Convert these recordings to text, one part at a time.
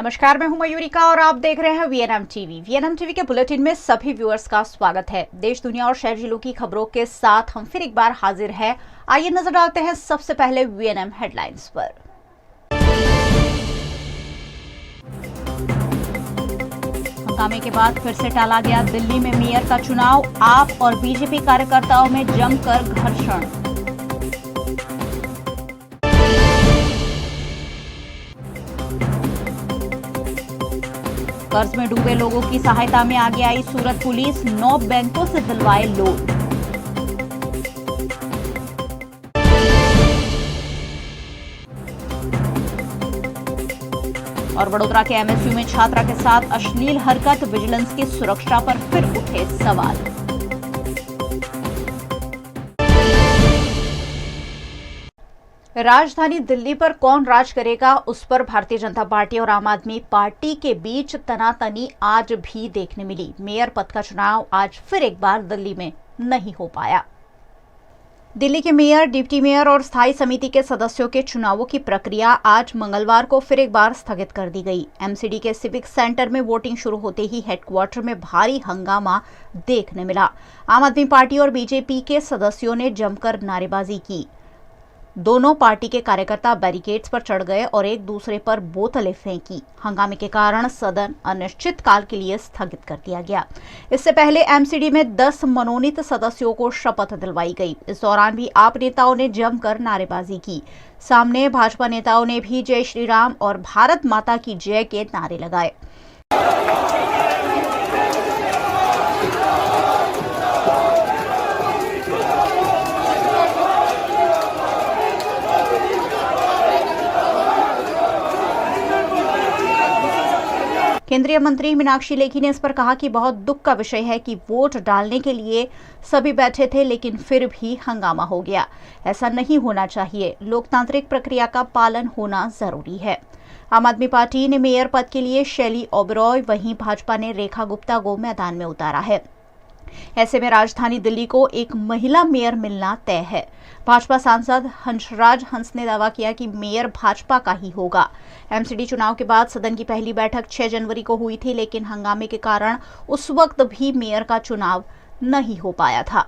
नमस्कार, मैं हूं मयूरिका और आप देख रहे हैं वीएनएम टीवी। वीएनएम टीवी के बुलेटिन में सभी व्यूअर्स का स्वागत है। देश, दुनिया और शहर जिलों की खबरों के साथ हम फिर एक बार हाजिर हैं। आइए नजर डालते हैं सबसे पहले वीएनएम हेडलाइंस पर। हंगामे के बाद फिर से टाला गया दिल्ली में मेयर का चुनाव। आप और बीजेपी कार्यकर्ताओं में जमकर घर्षण। कर्ज में डूबे लोगों की सहायता में आगे आई सूरत पुलिस। 9 बैंकों से दिलवाए लोन। और वडोदरा के एमएसयू में छात्रा के साथ अश्लील हरकत। विजिलेंस की सुरक्षा पर फिर उठे सवाल। राजधानी दिल्ली पर कौन राज करेगा, उस पर भारतीय जनता पार्टी और आम आदमी पार्टी के बीच तनातनी आज भी देखने मिली। मेयर पद का चुनाव आज फिर एक बार दिल्ली में नहीं हो पाया। दिल्ली के मेयर, डिप्टी मेयर और स्थायी समिति के सदस्यों के चुनावों की प्रक्रिया आज मंगलवार को फिर एक बार स्थगित कर दी गई। एमसीडी के सिविक सेंटर में वोटिंग शुरू होते ही हेडक्वार्टर में भारी हंगामा देखने मिला। आम आदमी पार्टी और बीजेपी के सदस्यों ने जमकर नारेबाजी की। दोनों पार्टी के कार्यकर्ता बैरिकेड्स पर चढ़ गए और एक दूसरे पर बोतलें फेंकी। हंगामे के कारण सदन अनिश्चित काल के लिए स्थगित कर दिया गया। इससे पहले एमसीडी में 10 मनोनीत सदस्यों को शपथ दिलवाई गई। इस दौरान भी आप नेताओं ने जमकर नारेबाजी की। सामने भाजपा नेताओं ने भी जय श्री राम और भारत माता की जय के नारे लगाए। केंद्रीय मंत्री मीनाक्षी लेखी ने इस पर कहा कि बहुत दुख का विषय है कि वोट डालने के लिए सभी बैठे थे, लेकिन फिर भी हंगामा हो गया। ऐसा नहीं होना चाहिए। लोकतांत्रिक प्रक्रिया का पालन होना जरूरी है। आम आदमी पार्टी ने मेयर पद के लिए शैली ओबरॉय, वहीं भाजपा ने रेखा गुप्ता को मैदान में उतारा है। ऐसे में राजधानी दिल्ली को एक महिला मेयर मिलना तय है। भाजपा सांसद हंसराज हंस ने दावा किया कि मेयर भाजपा का ही होगा। एमसीडी चुनाव के बाद सदन की पहली बैठक 6 जनवरी को हुई थी, लेकिन हंगामे के कारण उस वक्त भी मेयर का चुनाव नहीं हो पाया था।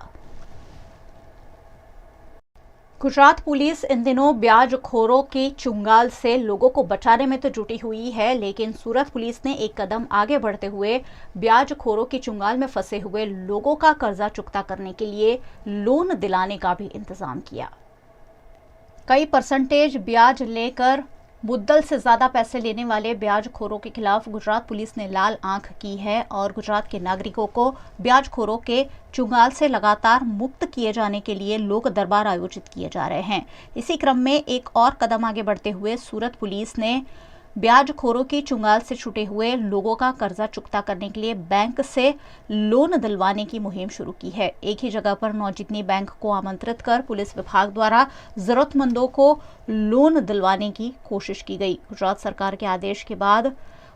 गुजरात पुलिस इन दिनों ब्याजखोरों की चुंगाल से लोगों को बचाने में तो जुटी हुई है, लेकिन सूरत पुलिस ने एक कदम आगे बढ़ते हुए ब्याजखोरों की चुंगाल में फंसे हुए लोगों का कर्जा चुकता करने के लिए लोन दिलाने का भी इंतजाम किया। कई परसेंटेज ब्याज लेकर मुद्दल से ज्यादा पैसे लेने वाले ब्याजखोरों के खिलाफ गुजरात पुलिस ने लाल आंख की है और गुजरात के नागरिकों को ब्याजखोरों के चुंगाल से लगातार मुक्त किए जाने के लिए लोक दरबार आयोजित किए जा रहे हैं। इसी क्रम में एक और कदम आगे बढ़ते हुए सूरत पुलिस ने ब्याजखोरों की चुंगाल से छूटे हुए लोगों का कर्जा चुकता करने के लिए बैंक से लोन दिलवाने की मुहिम शुरू की है। एक ही जगह पर 9 जितनी बैंक को आमंत्रित कर पुलिस विभाग द्वारा जरूरतमंदों को लोन दिलवाने की कोशिश की गई। गुजरात सरकार के आदेश के बाद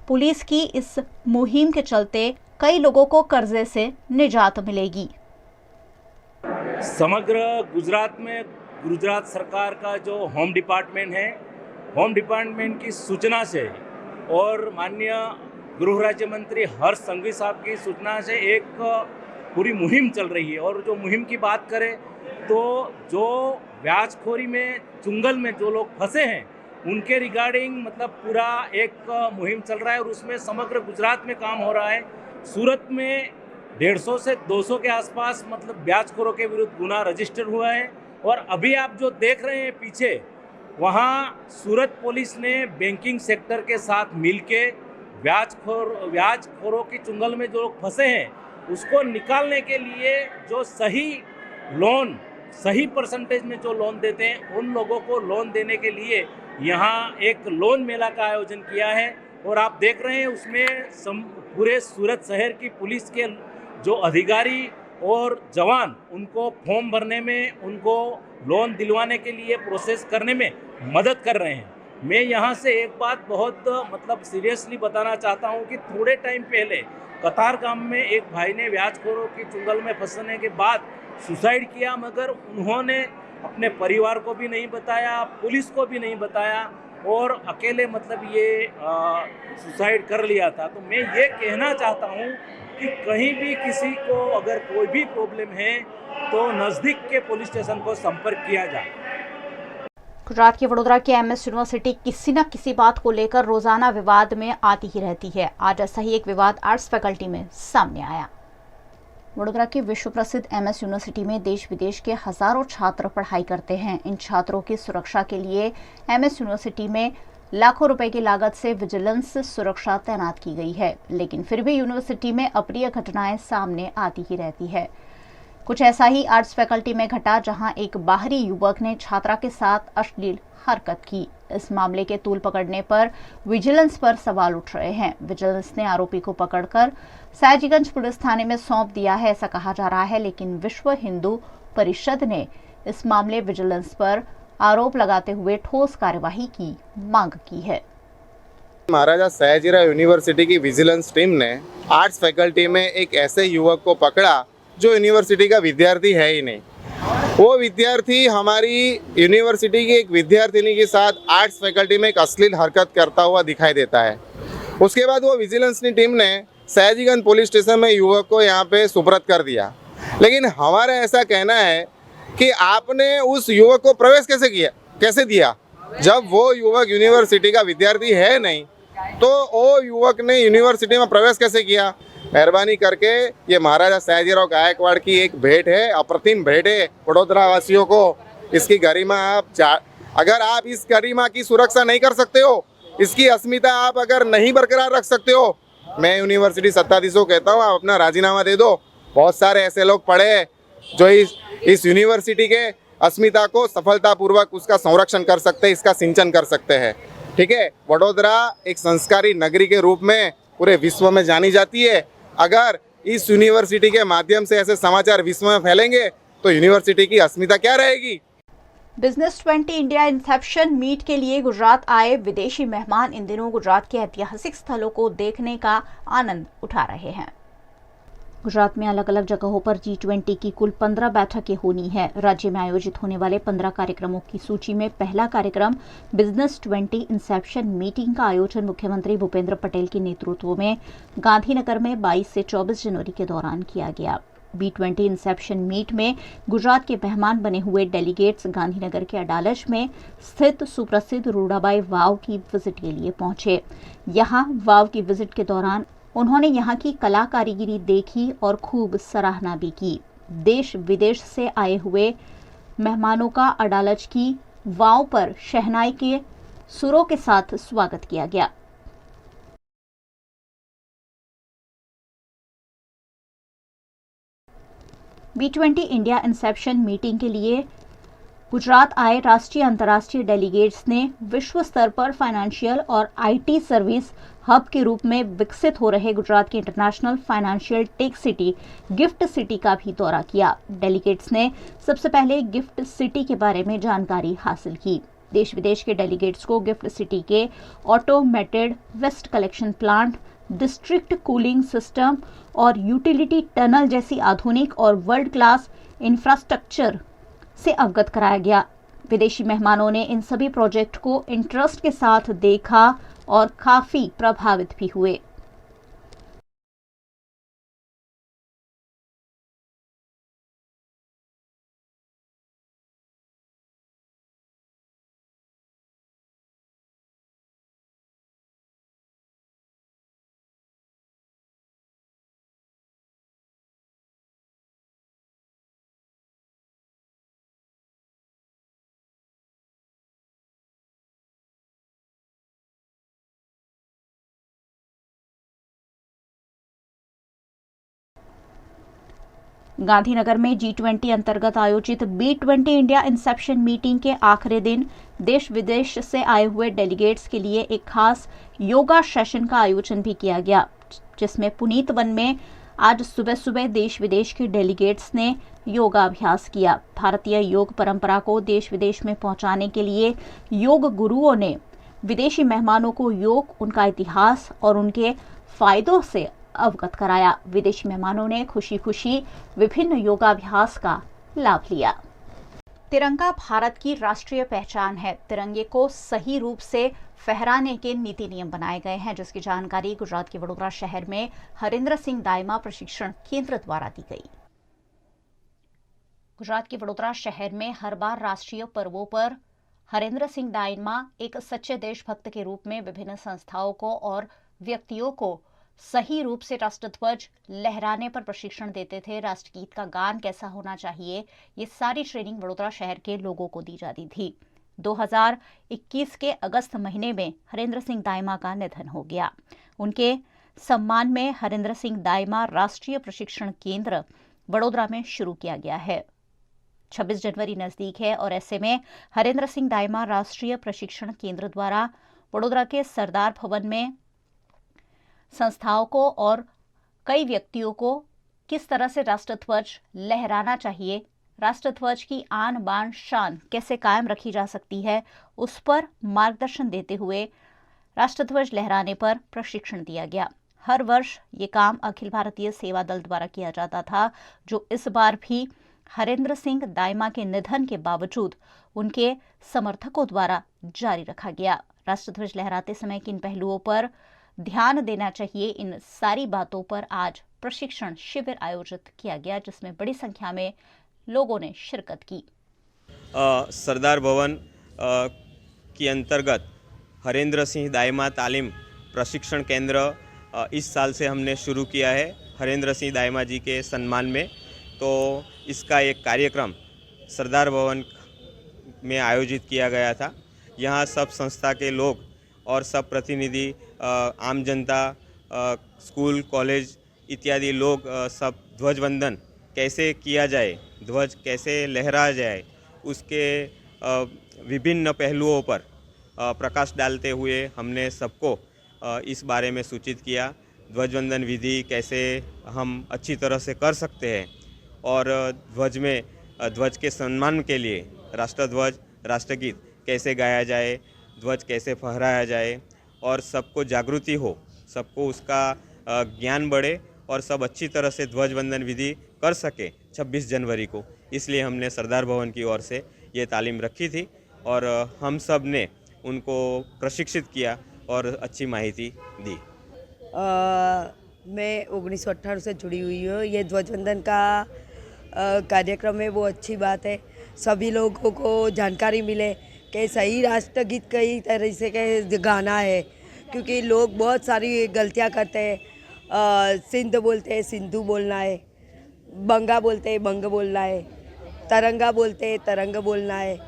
पुलिस की इस मुहिम के चलते कई लोगों को कर्जे से निजात मिलेगी। समग्र गुजरात में गुजरात सरकार का जो होम डिपार्टमेंट है, होम डिपार्टमेंट की सूचना से और माननीय गृह राज्य मंत्री हर्ष संघवी साहब की सूचना से एक पूरी मुहिम चल रही है। और जो मुहिम की बात करें तो जो ब्याजखोरी में चुंगल में जो लोग फंसे हैं उनके रिगार्डिंग मतलब पूरा एक मुहिम चल रहा है और उसमें समग्र गुजरात में काम हो रहा है। सूरत में 150 से 200 के आसपास मतलब ब्याजखोरों के विरुद्ध गुना रजिस्टर हुआ है। और अभी आप जो देख रहे हैं पीछे, वहाँ सूरत पुलिस ने बैंकिंग सेक्टर के साथ मिलके ब्याजखोरों की चुंगल में जो लोग फंसे हैं उसको निकालने के लिए जो सही लोन, सही परसेंटेज में जो लोन देते हैं उन लोगों को लोन देने के लिए यहाँ एक लोन मेला का आयोजन किया है। और आप देख रहे हैं उसमें पूरे सूरत शहर की पुलिस के जो अधिकारी और जवान उनको फॉर्म भरने में, उनको लोन दिलवाने के लिए प्रोसेस करने में मदद कर रहे हैं। मैं यहाँ से एक बात बहुत मतलब सीरियसली बताना चाहता हूँ कि थोड़े टाइम पहले कतारगाम में एक भाई ने ब्याजखोरों की चुंगल में फंसने के बाद सुसाइड किया, मगर उन्होंने अपने परिवार को भी नहीं बताया, पुलिस को भी नहीं बताया और अकेले मतलब ये सुसाइड कर लिया था। तो मैं ये कहना चाहता हूँ कि कहीं भी किसी को अगर कोई भी प्रॉब्लम है तो नज़दीक के पुलिस स्टेशन को संपर्क किया जाए। गुजरात के वडोदरा की एमएस यूनिवर्सिटी किसी न किसी बात को लेकर रोजाना विवाद में आती ही रहती है। आज ऐसा ही एक विवाद आर्ट्स फैकल्टी में सामने आया। वडोदरा के विश्व प्रसिद्ध एमएस यूनिवर्सिटी में देश विदेश के हजारों छात्र पढ़ाई करते हैं। इन छात्रों की सुरक्षा के लिए एमएस यूनिवर्सिटी में लाखों रुपए की लागत से विजिलेंस सुरक्षा तैनात की गई है, लेकिन फिर भी यूनिवर्सिटी में अप्रिय घटनाएं सामने आती ही रहती है। कुछ ऐसा ही आर्ट्स फैकल्टी में घटा, जहां एक बाहरी युवक ने छात्रा के साथ अश्लील हरकत की। इस मामले के तूल पकड़ने पर विजिलेंस पर सवाल उठ रहे हैं। विजिलेंस ने आरोपी को पकड़कर सयाजीगंज पुलिस थाने में सौंप दिया है, ऐसा कहा जा रहा है, लेकिन विश्व हिंदू परिषद ने इस मामले विजिलेंस पर आरोप लगाते हुए ठोस कार्यवाही की मांग की है। महाराजा सयाजीराव यूनिवर्सिटी की विजिलेंस टीम ने आर्ट्स फैकल्टी में एक ऐसे युवक को पकड़ा जो यूनिवर्सिटी का विद्यार्थी है ही नहीं। वो विद्यार्थी हमारी यूनिवर्सिटी की एक विद्यार्थिनी के साथ आर्ट्स फैकल्टी में एक अश्लील हरकत करता हुआ दिखाई देता है। उसके बाद वो विजिलेंस की टीम ने सयाजीगंज पुलिस स्टेशन में युवक को यहाँ पे सुपुर्द कर दिया। लेकिन हमारा ऐसा कहना है कि आपने उस युवक को प्रवेश कैसे दिया जब वो युवक यूनिवर्सिटी का विद्यार्थी है नहीं, तो वो युवक ने यूनिवर्सिटी में प्रवेश कैसे किया? मेहरबानी करके ये महाराजा सयाजीराव गायकवाड़ की एक भेंट है, अप्रतिम भेंट है वडोदरा वासियों को। इसकी गरिमा अगर आप इस गरिमा की सुरक्षा नहीं कर सकते हो, इसकी अस्मिता आप अगर नहीं बरकरार रख सकते हो, मैं यूनिवर्सिटी सत्ताधीशों को कहता हूँ आप अपना राजीनामा दे दो। बहुत सारे ऐसे लोग पड़े हैं जो इस यूनिवर्सिटी के अस्मिता को सफलतापूर्वक उसका संरक्षण कर सकते हैं, इसका सिंचन कर सकते हैं। ठीक है, वडोदरा एक संस्कारी नगरी के रूप में पूरे विश्व में जानी जाती है। अगर इस यूनिवर्सिटी के माध्यम से ऐसे समाचार विश्व में फैलेंगे तो यूनिवर्सिटी की अस्मिता क्या रहेगी? बिजनेस 20 इंडिया इंसेप्शन मीट के लिए गुजरात आए विदेशी मेहमान इन दिनों गुजरात के ऐतिहासिक स्थलों को देखने का आनंद उठा रहे हैं। गुजरात में अलग अलग जगहों पर G20 की कुल 15 बैठकें होनी है। राज्य में आयोजित होने वाले 15 कार्यक्रमों की सूची में पहला कार्यक्रम बिजनेस 20 इंसेप्शन मीटिंग का आयोजन मुख्यमंत्री भूपेंद्र पटेल के नेतृत्व में गांधीनगर में 22 से 24 जनवरी के दौरान किया गया। B20 इंसेप्शन मीट में गुजरात के मेहमान बने हुए डेलीगेट्स गांधीनगर के अडालज में स्थित सुप्रसिद्ध रूडाबाई वाव की विजिट के लिए पहुंचे। यहां वाव की विजिट के दौरान उन्होंने यहां की कला कारीगरी देखी और खूब सराहना भी की। देश विदेश से आए हुए मेहमानों का अडालज की वाव पर शहनाई के सुरों के साथ स्वागत किया गया। B20 इंडिया इंसेप्शन मीटिंग के लिए गुजरात आए राष्ट्रीय अंतर्राष्ट्रीय डेलीगेट्स ने विश्व स्तर पर फाइनेंशियल और IT सर्विस हब के रूप में विकसित हो रहे गुजरात की international financial tech city gift city का भी दौरा किया। डेलीगेट्स ने सबसे पहले गिफ्ट सिटी के बारे में जानकारी हासिल की। देश विदेश के डेलीगेट्स को गिफ्ट सिटी के automated waste collection plant, district cooling system और यूटिलिटी टनल जैसी आधुनिक और वर्ल्ड क्लास इंफ्रास्ट्रक्चर से अवगत कराया गया। विदेशी मेहमानों ने इन सभी प्रोजेक्ट को इंटरेस्ट के साथ देखा और काफी प्रभावित भी हुए। गांधीनगर में G20 अंतर्गत आयोजित B20 इंडिया इंसेप्शन मीटिंग के आखिरी दिन देश विदेश से आए हुए डेलीगेट्स के लिए एक खास योगा सेशन का आयोजन भी किया गया, जिसमें पुनीत वन में आज सुबह सुबह देश विदेश के डेलीगेट्स ने योगाभ्यास किया। भारतीय योग परंपरा को देश विदेश में पहुंचाने के लिए योग गुरुओं ने विदेशी मेहमानों को योग, उनका इतिहास और उनके फायदों से अवगत कराया। विदेशी मेहमानों ने खुशी खुशी विभिन्न योगाभ्यास का लाभ लिया। तिरंगा भारत की राष्ट्रीय पहचान है। तिरंगे को सही रूप से फहराने के नीति नियम बनाए गए हैं, जिसकी जानकारी गुजरात के वडोदरा शहर में हरेंद्र सिंह दायमा प्रशिक्षण केंद्र द्वारा दी गई। गुजरात के वडोदरा शहर में हर बार राष्ट्रीय पर्वों पर हरेंद्र सिंह दायमा एक सच्चे देशभक्त के रूप में विभिन्न संस्थाओं को और व्यक्तियों को सही रूप से राष्ट्रध्वज लहराने पर प्रशिक्षण देते थे। राष्ट्रगीत का गान कैसा होना चाहिए, ये सारी ट्रेनिंग वडोदरा शहर के लोगों को दी जाती थी। 2021 के अगस्त महीने में हरेंद्र सिंह दायमा का निधन हो गया। उनके सम्मान में हरेंद्र सिंह दायमा राष्ट्रीय प्रशिक्षण केंद्र वडोदरा में शुरू किया गया है। 26 जनवरी नजदीक है और ऐसे में हरेंद्र सिंह दायमा राष्ट्रीय प्रशिक्षण केंद्र द्वारा वडोदरा के सरदार भवन में संस्थाओं को और कई व्यक्तियों को किस तरह से राष्ट्रध्वज लहराना चाहिए, राष्ट्रध्वज की आन बान शान कैसे कायम रखी जा सकती है, उस पर मार्गदर्शन देते हुए राष्ट्रध्वज लहराने पर प्रशिक्षण दिया गया। हर वर्ष ये काम अखिल भारतीय सेवा दल द्वारा किया जाता था, जो इस बार भी हरेंद्र सिंह दायमा के निधन के बावजूद उनके समर्थकों द्वारा जारी रखा गया। राष्ट्रध्वज लहराते समय किन पहलुओं पर ध्यान देना चाहिए, इन सारी बातों पर आज प्रशिक्षण शिविर आयोजित किया गया, जिसमें बड़ी संख्या में लोगों ने शिरकत की। सरदार भवन के अंतर्गत हरेंद्र सिंह दायमा तालीम प्रशिक्षण केंद्र इस साल से हमने शुरू किया है हरेंद्र सिंह दायमा जी के सम्मान में। तो इसका एक कार्यक्रम सरदार भवन में आयोजित किया गया था। यहाँ सब संस्था के लोग और सब प्रतिनिधि, आम जनता, स्कूल कॉलेज इत्यादि लोग सब ध्वजवंदन कैसे किया जाए, ध्वज कैसे लहराया जाए, उसके विभिन्न पहलुओं पर प्रकाश डालते हुए हमने सबको इस बारे में सूचित किया। ध्वजवंदन विधि कैसे हम अच्छी तरह से कर सकते हैं और ध्वज के सम्मान के लिए राष्ट्रध्वज, राष्ट्रगीत कैसे गाया जाए, ध्वज कैसे फहराया जाए और सबको जागृति हो, सबको उसका ज्ञान बढ़े और सब अच्छी तरह से ध्वजवंदन विधि कर सके 26 जनवरी को। इसलिए हमने सरदार भवन की ओर से ये तालीम रखी थी और हम सब ने उनको प्रशिक्षित किया और अच्छी माहिती दी। मैं 1998 से जुड़ी हुई हूँ। ये ध्वजवंदन का कार्यक्रम है, वो अच्छी बात है। सभी लोगों को जानकारी मिले कि सही राष्ट्रगीत कई तरह से के गाना है, क्योंकि लोग बहुत सारी गलतियाँ करते हैं। सिंध बोलते हैं, सिंधु बोलना है, बंगा बोलते हैं, बंग बोलना है, तरंगा बोलते हैं, तरंग बोलना है,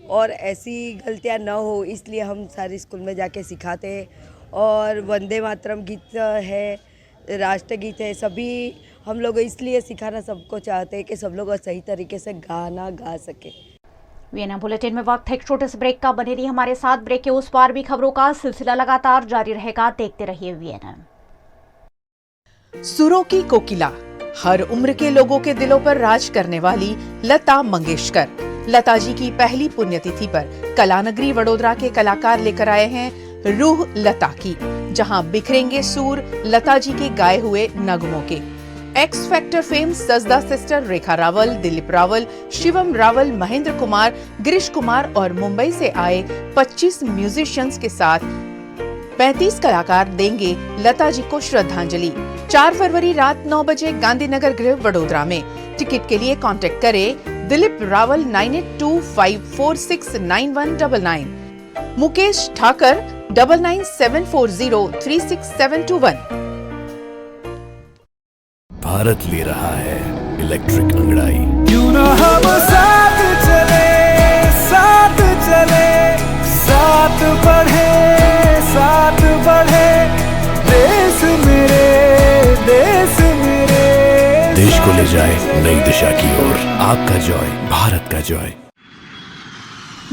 और ऐसी गलतियाँ न हो इसलिए हम सारे स्कूल में जाके सिखाते हैं। और वंदे मातरम गीत है, राष्ट्रगीत है, सभी हम लोग इसलिए सिखाना सबको चाहते हैं कि सब लोग सही तरीके से गाना गा सके। वीएनएम बुलेटिन में वक्त है एक छोटे से ब्रेक का। बने रहिए हमारे साथ। ब्रेक के उस पार भी खबरों का सिलसिला लगातार जारी रहेगा। देखते रहिए वीएनएम। सुरों की कोकिला, हर उम्र के लोगों के दिलों पर राज करने वाली लता मंगेशकर। लता जी की पहली पुण्यतिथि पर कलानगरी वडोदरा के कलाकार लेकर आए हैं रूह लता की, जहां बिखरेंगे सुर लता जी के गाए हुए नगमों के। एक्स फैक्टर फेम सजदा सिस्टर रेखा रावल, दिलीप रावल, शिवम रावल, महेंद्र कुमार, गिरीश कुमार और मुंबई से आए 25 म्यूजिशियंस के साथ 35 कलाकार देंगे लता जी को श्रद्धांजलि। 4 फरवरी रात 9 बजे गांधीनगर गृह वडोदरा में। टिकट के लिए कांटेक्ट करें दिलीप रावल 9825469199, मुकेश ठाकर 9974036721। भारत ले रहा है इलेक्ट्रिक अंगड़ाई। क्यों ना हम साथ चले, साथ चले, साथ बढ़े, साथ बढ़े, देश मेरे, देश मेरे। देश को ले जाए नई दिशा की ओर। आपका जॉय, भारत का जॉय।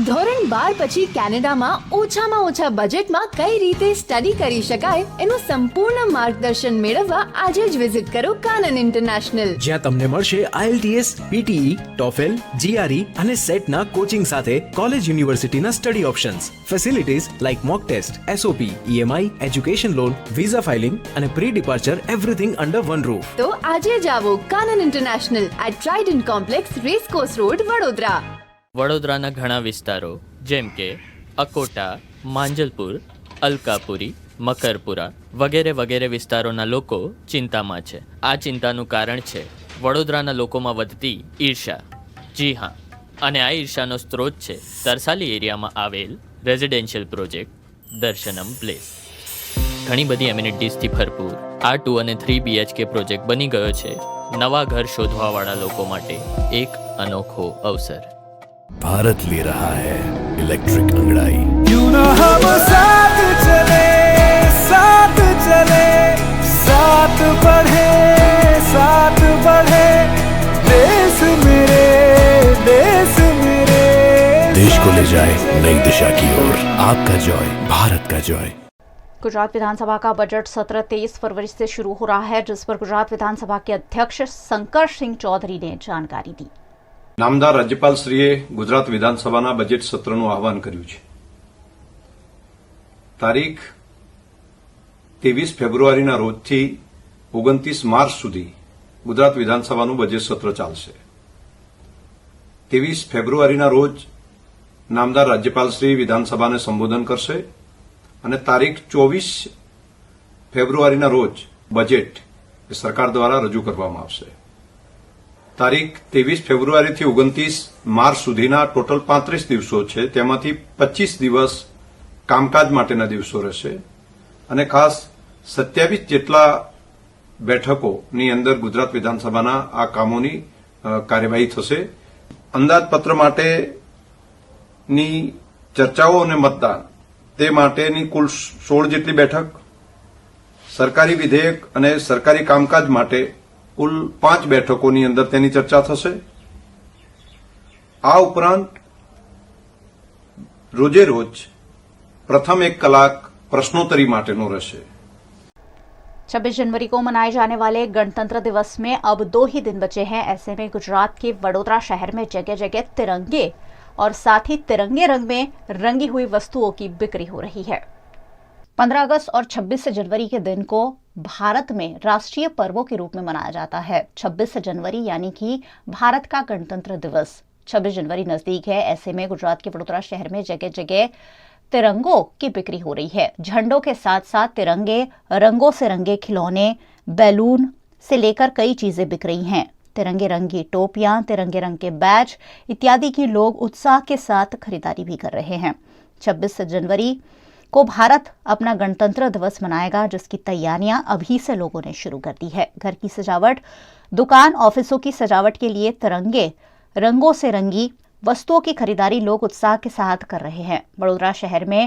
ધોરણ 12 પછી કેનેડામાં ઓછામાં ઓછા બજેટમાં કઈ રીતે સ્ટડી કરી શકાય એનું સંપૂર્ણ માર્ગદર્શન મેળવવા આજે જ વિઝિટ કરો કાનન ઇન્ટરનેશનલ, જ્યાં તમને મળશે IELTS, PTE, TOEFL, GRE અને સેટના કોચિંગ સાથે કોલેજ યુનિવર્સિટીના study options, facilities like mock test, SOP, EMI, education loan, visa filing અને pre departure everything under one roof. તો આજે જ આવો Kanan international at Trident complex, racecourse road, Vadodara. વડોદરાના ઘણા વિસ્તારો જેમ કે અકોટા, માંજલપુર, અલકાપુરી, મકરપુરા વગેરે વગેરે વિસ્તારોના લોકો ચિંતામાં છે. આ ચિંતાનું કારણ છે વડોદરાના લોકોમાં વધતી ઈર્ષા. જી હા, અને આ ઈર્ષાનો સ્ત્રોત છે તરસાલી એરિયામાં આવેલ રેઝિડેન્શિયલ પ્રોજેક્ટ દર્શનમ પ્લેસ. ઘણી બધી એમિનિટીઝથી ભરપૂર આ 2 અને 3 BHK પ્રોજેક્ટ બની ગયો છે નવા ઘર શોધવાવાળા લોકો માટે એક અનોખો અવસર. भारत ले रहा है इलेक्ट्रिक अंगड़ाई. क्यों न हम साथ चले, साथ चले, साथ बढ़े, साथ बढ़े, देश मेरे, देश मेरे. देश को ले जाए नई दिशा की ओर. आपका जॉय भारत का जॉय. गुजरात विधानसभा का बजट सत्र 23 फरवरी से शुरू हो रहा है, जिस पर गुजरात विधानसभा के अध्यक्ष शंकर सिंह चौधरी ने जानकारी दी. નામદાર રાજ્યપાલશ્રીએ ગુજરાત વિધાનસભાના બજેટ સત્રનું આહવાન કર્યું છે. તારીખ 23 ફેબ્રુઆરીના રોજથી 29 માર્ચ સુધી ગુજરાત વિધાનસભાનું બજેટ સત્ર ચાલશે. 23 ફેબ્રુઆરીના રોજ નામદાર રાજ્યપાલશ્રી વિધાનસભાને સંબોધન કરશે અને તારીખ 24 ફેબ્રુઆરીના રોજ બજેટ સરકાર દ્વારા રજૂ કરવામાં આવશે. તારીખ 23 ફેબ્રુઆરીથી 29 માર્ચ સુધીના ટોટલ 35 દિવસો છે, તેમાંથી 25 દિવસ કામકાજ માટેના દિવસો રહેશે અને ખાસ 27 જેટલા બેઠકોની અંદર ગુજરાત વિધાનસભાના આ કામોની કાર્યવાહી થશે. અંદાજપત્ર માટેની ચર્ચાઓ અને મતદાન તે માટેની કુલ 16 જેટલી બેઠક, સરકારી વિધેયક અને સરકારી કામકાજ માટે કુલ 5 બેઠકોની અંદર તેની ચર્ચા થશે. આ ઉપરાંત રોજે રોજ પ્રથમ 1 કલાક प्रश्नोत्तरी माटेनो रहेशे. 26 जनवरी को मनाए जाने वाले गणतंत्र दिवस में अब 2 ही दिन बचे हैं. ऐसे में गुजरात के वडोदरा शहर में जगह जगह तिरंगे और साथ ही तिरंगे रंग में रंगी हुई वस्तुओं की बिक्री हो रही है. 15 अगस्त और 26 जनवरी के दिन को भारत में राष्ट्रीय पर्वों के रूप में मनाया जाता है. 26 जनवरी यानी कि भारत का गणतंत्र दिवस. 26 जनवरी नजदीक है. ऐसे में गुजरात के वडोदरा शहर में जगह जगह तिरंगों की बिक्री हो रही है. झंडों के साथ साथ तिरंगे, रंगों से रंगे खिलौने, बैलून से लेकर कई चीजें बिक रही हैं. तिरंगे रंग की टोपियां, तिरंगे रंग के बैज इत्यादि की लोग उत्साह के साथ खरीदारी भी कर रहे हैं. 26 जनवरी को भारत अपना गणतंत्र दिवस मनाएगा, जिसकी तैयारियां अभी से लोगों ने शुरू कर दी है. घर की सजावट, दुकान, ऑफिसों की सजावट के लिए तिरंगे रंगों से रंगी वस्तुओं की खरीदारी लोग उत्साह के साथ कर रहे हैं. वडोदरा शहर में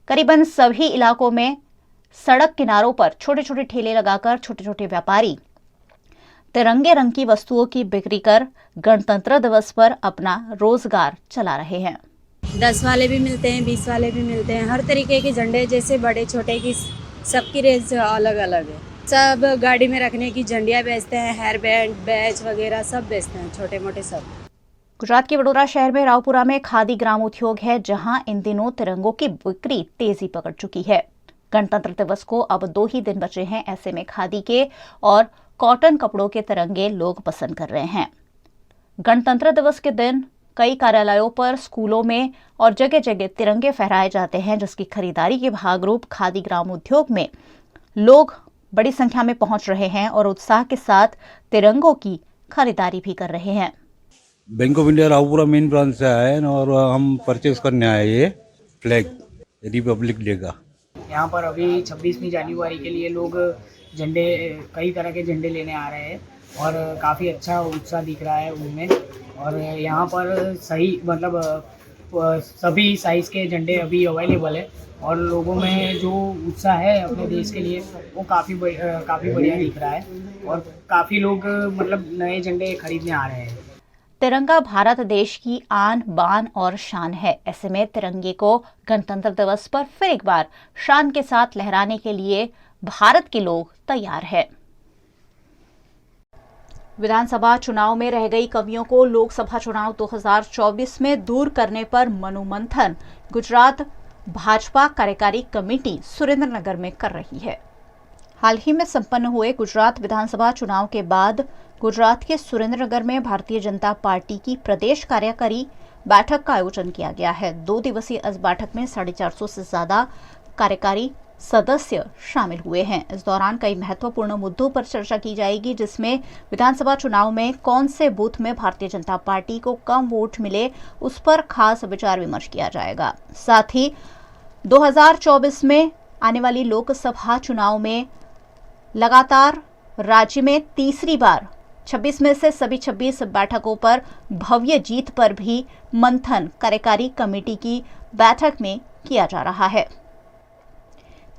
करीबन सभी इलाकों में सड़क किनारों पर छोटे छोटे ठेले लगाकर छोटे छोटे व्यापारी तिरंगे रंग की वस्तुओं की बिक्री कर गणतंत्र दिवस पर अपना रोजगार चला रहे हैं. 10 वाले भी मिलते हैं, 20 वाले भी मिलते हैं. हर तरीके के झंडे, जैसे बड़े छोटे की सबकी रेंज अलग अलग है. सब गाड़ी में रखने की झंडियाँ बेचते हैं, हेयर बैंड, बैच वगैरह सब बेचते हैं, छोटे मोटे सब. गुजरात के वडोदरा शहर में रावपुरा में खादी ग्राम उद्योग है, जहां इन दिनों तिरंगों की बिक्री तेजी पकड़ चुकी है. गणतंत्र दिवस को अब 2 ही दिन बचे हैं. ऐसे में खादी के और कॉटन कपड़ों के तिरंगे लोग पसंद कर रहे हैं. गणतंत्र दिवस के दिन कई कार्यालयों पर, स्कूलों में और जगह जगह तिरंगे फहराए जाते हैं, जिसकी खरीदारी के भागरूप खादी ग्राम उद्योग में लोग बड़ी संख्या में पहुंच रहे हैं और उत्साह के साथ तिरंगों की खरीदारी भी कर रहे हैं. Bank of India Raopura main branch से आए हैं और हम परचेज करने आए ये फ्लैग रिपब्लिक डे का. यहाँ पर अभी 26वीं जनवरी के लिए लोग झंडे, कई तरह के झंडे लेने आ रहे हैं और काफ़ी अच्छा उत्साह दिख रहा है उनमें. और यहाँ पर सही मतलब सभी साइज़ के झंडे अभी अवेलेबल है और लोगों में जो उत्साह है अपने देश के लिए वो काफ़ी बढ़िया दिख रहा है और काफ़ी लोग मतलब नए झंडे खरीदने आ रहे हैं. तिरंगा भारत देश की आन बान और शान है. ऐसे में तिरंगे को गणतंत्र दिवस पर फिर एक बार शान के साथ लहराने के लिए भारत के लोग तैयार हैं. विधानसभा चुनाव में रह गई कमियों को लोकसभा चुनाव 2024 में दूर करने पर मनोमंथन गुजरात भाजपा कार्यकारी कमेटी सुरेंद्रनगर में कर रही है. हाल ही में संपन्न हुए गुजरात विधानसभा चुनाव के बाद गुजरात के सुरेंद्रनगर में भारतीय जनता पार्टी की प्रदेश कार्यकारी बैठक का आयोजन किया गया है। 2 दिवसीय इस बैठक में 450 से ज्यादा कार्यकारी सदस्य शामिल हुए हैं। इस दौरान कई महत्वपूर्ण मुद्दों पर चर्चा की जाएगी, जिसमें विधानसभा चुनाव में कौन से बूथ में भारतीय जनता पार्टी को कम वोट मिले उस पर खास विचार विमर्श किया जाएगा। साथ ही 2024 में आने वाली लोकसभा चुनाव में लगातार राज्य में तीसरी बार 26 में से सभी 26 बैठकों पर भव्य जीत पर भी मंथन कार्यकारी कमेटी की बैठक में किया जा रहा है।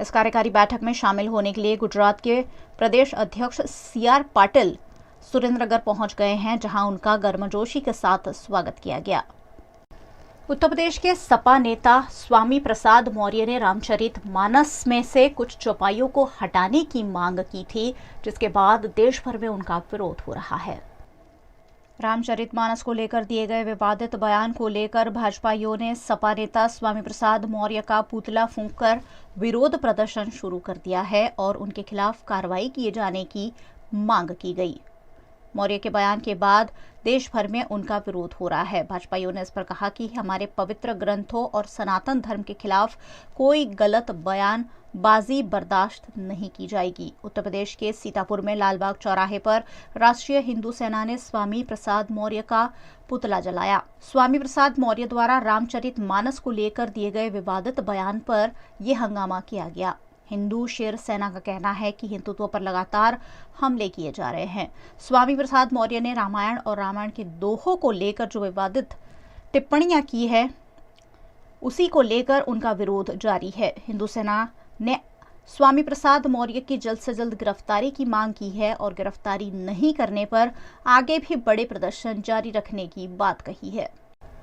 इस कार्यकारी बैठक में शामिल होने के लिए गुजरात के प्रदेश अध्यक्ष CR पाटिल सुरेंद्रनगर पहुंच गए हैं, जहां उनका गर्मजोशी के साथ स्वागत किया गया। उत्तर प्रदेश के सपा नेता स्वामी प्रसाद मौर्य ने रामचरितमानस में से कुछ चौपाइयों को हटाने की मांग की थी, जिसके बाद देश भर में उनका विरोध हो रहा है। रामचरितमानस को लेकर दिए गए विवादित बयान को लेकर भाजपाइयों ने सपा नेता स्वामी प्रसाद मौर्य का पुतला फूंककर विरोध प्रदर्शन शुरू कर दिया है और उनके खिलाफ कार्रवाई किए जाने की मांग की गई। मौर्य के बयान के बाद देश भर में उनका विरोध हो रहा है। भाजपाइयों ने इस पर कहा कि हमारे पवित्र ग्रंथों और सनातन धर्म के खिलाफ कोई गलत बयानबाजी बर्दाश्त नहीं की जाएगी। उत्तर प्रदेश के सीतापुर में लालबाग चौराहे पर राष्ट्रीय हिंदू सेना ने स्वामी प्रसाद मौर्य का पुतला जलाया। स्वामी प्रसाद मौर्य द्वारा रामचरितमानस को लेकर दिए गए विवादित बयान पर यह हंगामा किया गया। हिंदू शेर सेना का कहना है कि हिंदुत्व पर लगातार हमले किए जा रहे हैं। स्वामी प्रसाद मौर्य ने रामायण और रामायण के दोहों को लेकर जो विवादित टिप्पणियां की है, उसी को लेकर उनका विरोध जारी है। हिंदू सेना ने स्वामी प्रसाद मौर्य की जल्द से जल्द गिरफ्तारी की मांग की है और गिरफ्तारी नहीं करने पर आगे भी बड़े प्रदर्शन जारी रखने की बात कही है।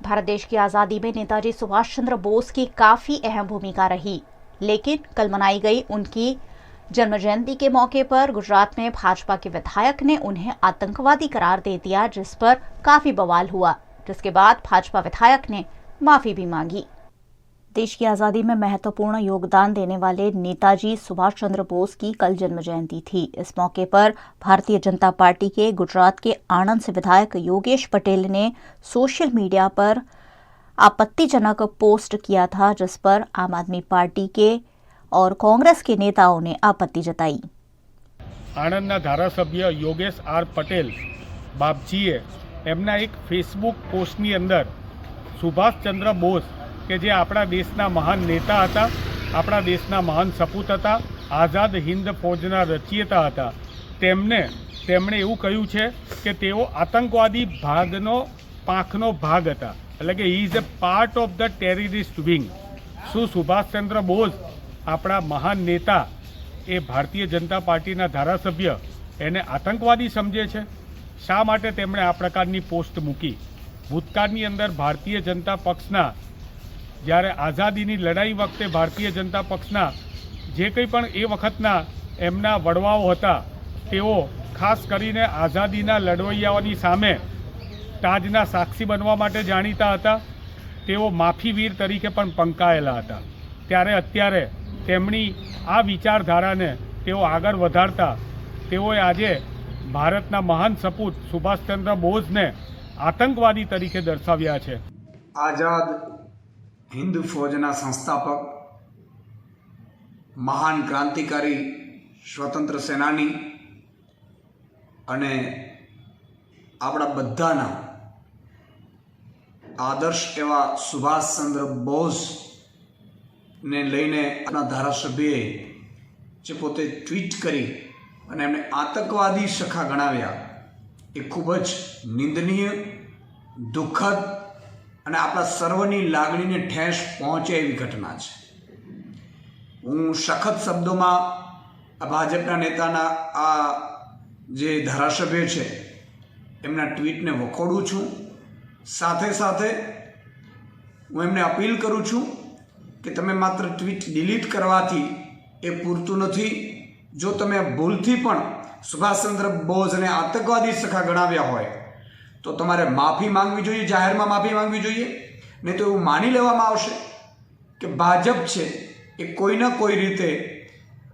भारत देश की आज़ादी में नेताजी सुभाष चंद्र बोस की काफ़ी अहम भूमिका रही, लेकिन कल मनाई गई उनकी जन्म जयंती के मौके पर गुजरात में भाजपा के विधायक ने उन्हें आतंकवादी करार दे दिया, जिस पर काफी बवाल हुआ, जिसके बाद भाजपा विधायक ने माफी भी मांगी। देश की आज़ादी में महत्वपूर्ण योगदान देने वाले नेताजी सुभाष चंद्र बोस की कल जन्म जयंती थी। इस मौके पर भारतीय जनता पार्टी के गुजरात के आणंद से विधायक योगेश पटेल ने सोशल मीडिया पर आपत्तिजनक पोस्ट किया था, जिस पर आम आदमी पार्टी के और कांग्रेस के नेताओं ने आपत्ति जताई। आणंदना धारासभ्य योगेश आर पटेल बापजीए एमना एक फेसबुक पोस्टनी अंदर सुभाष चंद्र बोस के जे आपણા દેશના મહાન નેતા હતા, આપણા દેશના મહાન સપૂત હતા, આઝાદ હિન્દ ફૌજના રચયિતા હતા, તેમણે એવું કહ્યું છે કે તેઓ આતંકવાદી ભાગનો પાંખનો ભાગ હતા, એટલે કે he is a part of the terrorist wing. શું સુભાષચંદ્ર બોઝ આપણા મહાન નેતા એ ભારતીય જનતા પાર્ટીના ધારાસભ્ય એને આતંકવાદી સમજે છે? શા માટે તેમણે આ પ્રકારની પોસ્ટ મૂકી? ભૂતકાળની અંદર ભારતીય જનતા પક્ષના જ્યારે આઝાદીની લડાઈ વખતે ભારતીય જનતા પક્ષના જે કંઈ પણ એ વખતના એમના વડવાઓ હતા, તેઓ ખાસ કરીને આઝાદીના લડવૈયાઓની સામે તાજના સાક્ષી બનવા માટે જાણીતા હતા। તેઓ માફીવીર તરીકે પણ પંકાયેલા હતા। ત્યારે અત્યારે તેમની આ વિચારધારાને તેઓ આગળ વધારતા તેઓએ આજે ભારતના મહાન સપૂત સુભાષચંદ્ર બોઝને આતંકવાદી તરીકે દર્શાવ્યા છે। આઝાદ हिंद फौजना संस्थापक, महान क्रांतिकारी, स्वतंत्र सेनानी अने आपड़ा बधाना आदर्श एवं सुभाष चंद्र बोस ने लईने अपना धारासभ्य जे पोते ट्वीट करी अने एमने आतंकवादी सखा गणाव्या ए खूब ज निंदनीय, दुखद અને આપણા સર્વની લાગણીને ઠેસ પહોંચે એવી ઘટના છે। હું સખત શબ્દોમાં આ ભાજપના નેતાના આ જે ધારાસભ્ય છે એમના ટ્વીટને વખોડું છું। સાથે સાથે હું એમને અપીલ કરું છું કે તમે માત્ર ટ્વીટ ડિલીટ કરવાથી એ પૂરતું નથી। જો તમે ભૂલથી પણ સુભાષચંદ્ર બોઝને આતંકવાદી સખા ગણાવ્યા હોય तो तमारे माफी मांगवी जोईए, जाहिर में माफी मांगवी जोईए। नहीं तो एवं मानी लेवामां आवशे कि भाजप छे ए कोई ना कोई रीते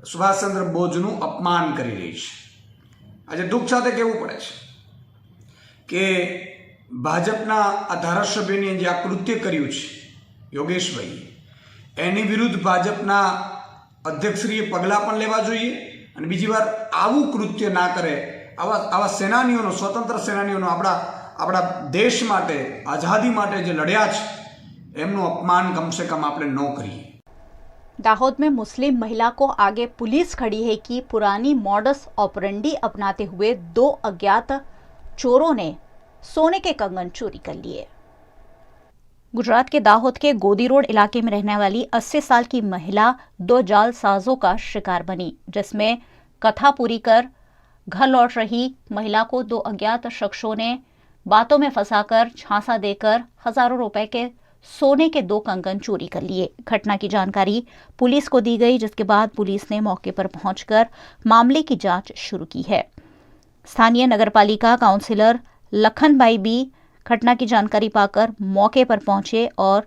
सुभाषचंद्र बोझनुं अपमान करी रही छे। आज दुख साथे कहेवुं पड़े छे कि ભાજપના આ ધારાસભ્યને જે આ કૃત્ય કર્યું છે યોગેશભાઈ, એની વિરુદ્ધ ભાજપના અધ્યક્ષશ્રીએ પગલાં પણ લેવા જોઈએ અને બીજી વાર આવું કૃત્ય ના કરે. આવા સેનાનીઓનો, સ્વતંત્ર સેનાનીઓનો, આપણા દેશ માટે, આઝાદી માટે જે લડ્યા છે એમનું અપમાન कम से कम આપણે ન કરીએ. दाहोद में मुस्लिम महिला को आगे पुलिस खड़ी है कि पुरानी मॉडस ऑपरेंडी अपनाते हुए 2 अज्ञात चोरों ने सोने के कंगन चोरी कर लिए। गुजरात के दाहोद के गोदी रोड इलाके में रहने वाली 80 साल की महिला 2 जालसाजों का शिकार बनी, जिसमें कथा पूरी कर घर लौट रही महिला को 2 अज्ञात शख्सों ने बातों में फंसाकर झांसा देकर हजारों रुपए के सोने के 2 कंगन चोरी कर लिए। घटना की जानकारी पुलिस को दी गई, जिसके बाद पुलिस ने मौके पर पहुंचकर मामले की जांच शुरू की है। स्थानीय नगरपालिका काउंसिलर लखनबाई भी घटना की जानकारी पाकर मौके पर पहुंचे और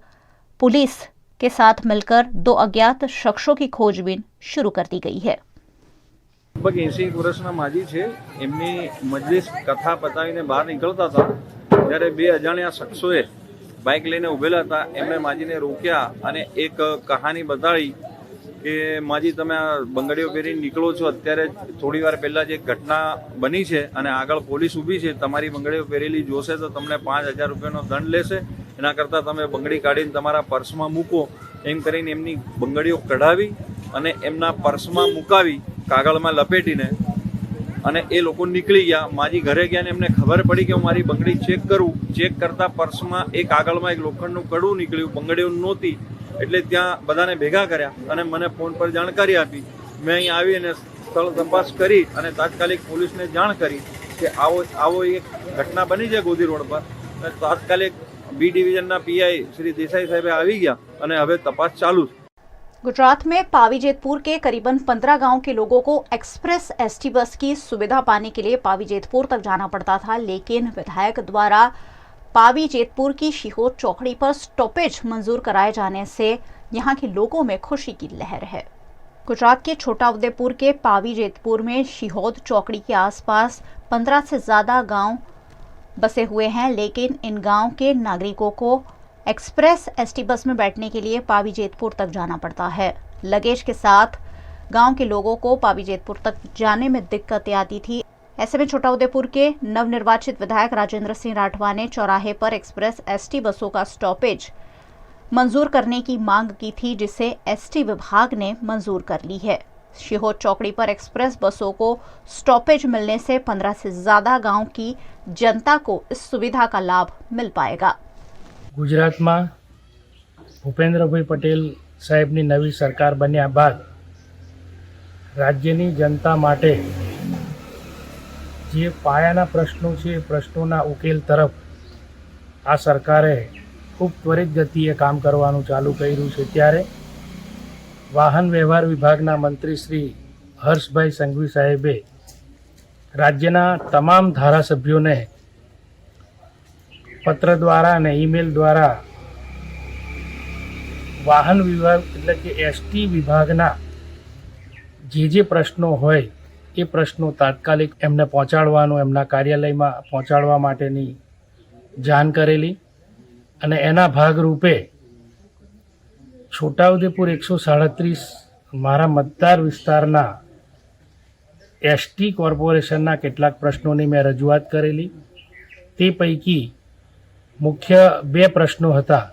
पुलिस के साथ मिलकर 2 अज्ञात शख्सों की खोजबीन शुरू कर दी गई है। લગભગ 80 વર્ષના માજી છે, એમની મજલિસ કથા પતાવીને બહાર નીકળતા હતા ત્યારે 2 અજાણ્યા શખ્સોએ બાઇક લઈને ઉભેલા હતા. એમણે માજીને રોક્યા અને એક કહાની બતાવી કે માજી તમે આ બંગડીઓ પહેરીને નીકળો છો, અત્યારે થોડી વાર પહેલાં જે ઘટના બની છે અને આગળ પોલીસ ઊભી છે, તમારી બંગડીઓ પહેરેલી જોશે તો તમને 5000 રૂપિયાનો દંડ લેશે, એના કરતાં તમે બંગડી કાઢીને તમારા પર્સમાં મૂકો. એમ કરીને એમની બંગડીઓ કઢાવી અને એમના પર્સમાં મુકાવી કાગળમાં લપેટીને અને એ લોકો નીકળી ગયા. માજી ઘરે ગયા ને એમને ખબર પડી કે હું મારી બંગડી ચેક કરું. ચેક કરતાં પર્સમાં એક કાગળમાં એક લોખંડનું કડું નીકળ્યું, બંગડીઓ નહોતી. એટલે ત્યાં બધાને ભેગા કર્યા અને મને ફોન પર જાણકારી આપી. મેં અહીં આવી અને સ્થળ તપાસ કરી અને તાત્કાલિક પોલીસને જાણ કરી કે આવો એક ઘટના બની છે ગોદી રોડ પર. તાત્કાલિક બી ડિવિઝનના પીઆઈ શ્રી દેસાઈ સાહેબે આવી ગયા અને હવે તપાસ ચાલુ છે. गुजरात में पावीजेतपुर के करीबन 15 गांव के लोगों को एक्सप्रेस एसटी बस की सुविधा पाने के लिए पावीजेतपुर तक जाना पड़ता था, लेकिन विधायक द्वारा पावीजेतपुर की शिहोर चौकड़ी पर स्टॉपेज मंजूर कराए जाने से यहां के लोगों में खुशी की लहर है। गुजरात के छोटाउदेपुर के पावीजेतपुर में शिहोर चौकड़ी के आसपास 15 से ज्यादा गांव बसे हुए हैं, लेकिन इन गांव के नागरिकों को एक्सप्रेस एसटी बस में बैठने के लिए पावीजेतपुर तक जाना पड़ता है। लगेज के साथ गांव के लोगों को पावीजेतपुर तक जाने में दिक्कतें आती थी। ऐसे में छोटाउदेपुर के नवनिर्वाचित विधायक राजेंद्र सिंह राठवा ने चौराहे पर एक्सप्रेस एसटी बसों का स्टॉपेज मंजूर करने की मांग की थी, जिसे एसटी विभाग ने मंजूर कर ली है। शिहोर चौकड़ी पर एक्सप्रेस बसों को स्टॉपेज मिलने से 15 से ज्यादा गांव की जनता को इस सुविधा का लाभ मिल पाएगा। ગુજરાતમાં ભૂપેન્દ્રભાઈ પટેલ સાહેબની નવી સરકાર બન્યા બાદ રાજ્યની જનતા માટે જે પાયાના પ્રશ્નો છે, પ્રશ્નોના ઉકેલ તરફ આ સરકારે ખૂબ ત્વરિત ગતિએ કામ કરવાનું ચાલુ કર્યું છે. ત્યારે વાહન વ્યવહાર વિભાગના મંત્રી શ્રી હર્ષભાઈ સંઘવી સાહેબે રાજ્યના તમામ ધારાસભ્યોને પત્ર દ્વારા અને ઈમેલ દ્વારા વાહન વિભાગ એટલે કે એસટી વિભાગના જે પ્રશ્નો હોય એ પ્રશ્નો તાત્કાલિક એમને પહોંચાડવાનું, એમના કાર્યાલયમાં પહોંચાડવા માટેની જાણ કરેલી અને એના ભાગરૂપે છોટાઉદેપુર 137 મારા મતદાર વિસ્તારના એસટી કોર્પોરેશનના કેટલાક પ્રશ્નોની મેં રજૂઆત કરેલી. તે પૈકી મુખ્ય 2 પ્રશ્નો હતા